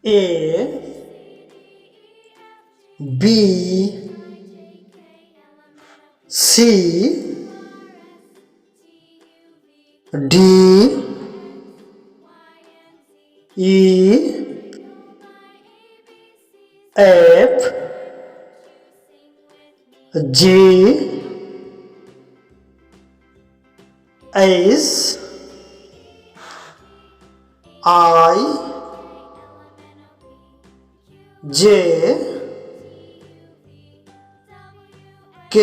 A B C D E F G H I J K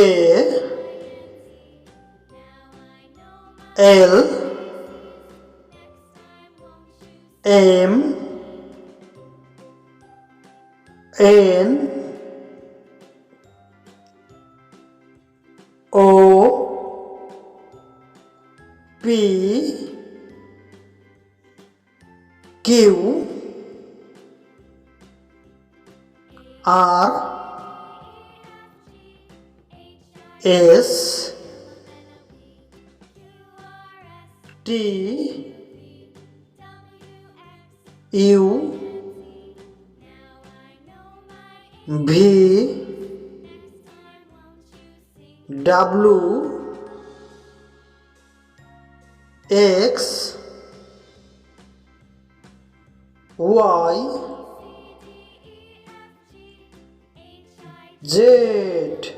L M N O P Q R S T U V W X Y Z.